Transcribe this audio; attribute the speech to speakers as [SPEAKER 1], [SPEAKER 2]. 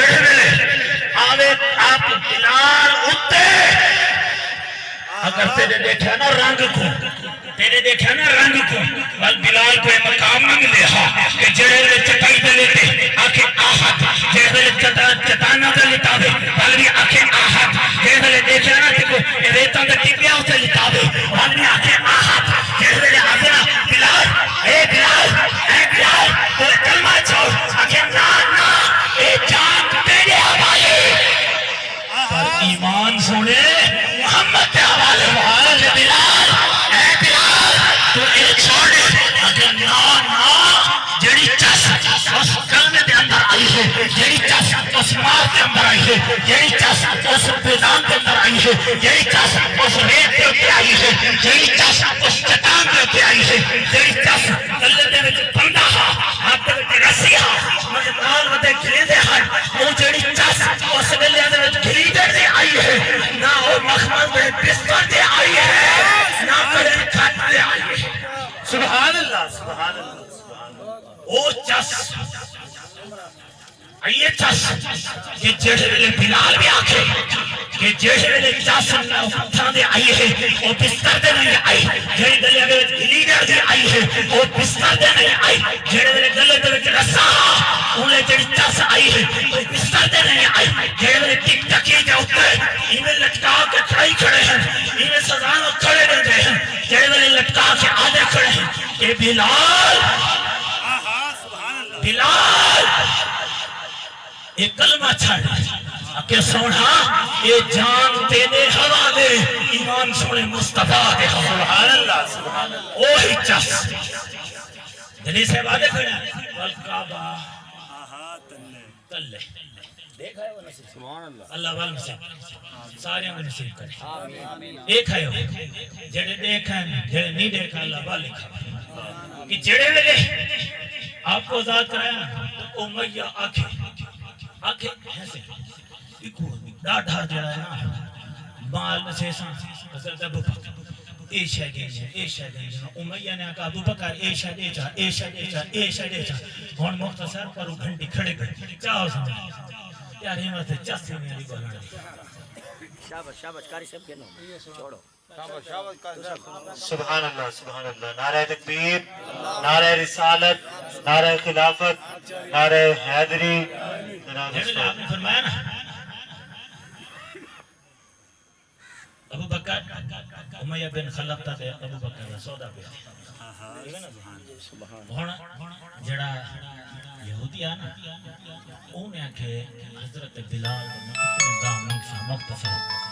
[SPEAKER 1] جڑے آوے آپ بلال اتے اگر تیرے دیکھا نا رنگ کو تیرے دیکھا نا رنگ کو بلال کو مقام نہ ملے کہ جڑے چٹائی دلیتے آکھے آہد جڑے چٹانا دلیتا دے بلوی آکھے آہد جڑے دیکھا نا تکو ریتاں دے ٹپیاں اسے لتا دے بلوی آکھے آہد جڑے آگنا بلال اے بلال تو کلمہ چھوڑ آکھے نا اے جان تیرے حوالے پر ایمان سنے محمد کے حوالے محمد بلال اے بلال تو ایک چھوڑ اگر نا جڑی چس اس کلمے دے اندر آئی ہے جڑی چس اس مار دے اندر آئی ہے جڑی چس اس پیدان دے اندر آئی ہے جڑی چس اس ریت دے اوپر آئی ہے جڑی چس اس چٹان دے اوپر آئی ہے جڑی چس گلے دے وچ بندہ ہاتھ دے وچ رسی مگر نال ودے گھلیندے ہن او جڑی چس اس گلے دے وچ گھلیندے تے آئی ہے نہ او مخمل دے بستر تے آئی ہے نہ کڑے کھٹ تے آئی ہے سبحان اللہ سبحان اللہ او چس آئیے چس کہ جڑے ویلے بلال بھی آکھے کہ جڑے ویلے چس ہتھاں دے آئی ہے او بستر دے نہیں آئی جڑے گلے دے وچ لیڈر دے آئی ہے او بستر دے نہیں آئی جڑے ویلے گلے دے وچ رسا انہیں جڑی چس آئی ہے او بستر دے نہیں آئی جڑے ویلے ٹک ٹکی دے اوپر ایویں لٹکا کے کھڑائی کھڑے ہیں ایویں سزاں کھڑے رہندے ہیں جڑے ویلے لٹکا کے آدھے کھڑے ہیں کہ بلال ایک کلمہ چھڑ کہ سونا یہ جان تیرے حوالے ایمان سونے مصطفیٰ دے حوالے سبحان اللہ سبحان اللہ اوہی چس دلی سے وعدے کھڑا والکعبہ تلے دیکھا ہے وہ نصیب سبحان اللہ اللہ والنصیب سارے ہمیں نصیب کرے ایک ہے جڑے دیکھا ہے جڑے نہیں دیکھا اللہ والے کھا کہ جڑے ویلے آپ کو ذات کرایا امیہ آکھے ایسے ڈاڈھا جڑا ہے نا بال نسیساں حضرت ابو بکر اے شہ گئی امیہ نے آکھا ابو بکر اے شہ دے چاہ ہون مختصر پر وہ گھنٹی کھڑے گئے چاہو سمجھے یار ہمت چس ہی نہیں علی بولنے شابش کاری سب کے نام چھوڑو
[SPEAKER 2] سبحان اللہ نعرہ تکبیر نعرہ رسالت نعرہ خلافت نعرہ حیدری
[SPEAKER 1] جنہوں آپ نے فرمایا نا ابو بکر امیہ بن خلف تا دے ابو بکر سودا پہ جڑا یہودی آنا انہیں آکھے حضرت بلال اتنے دام مختصر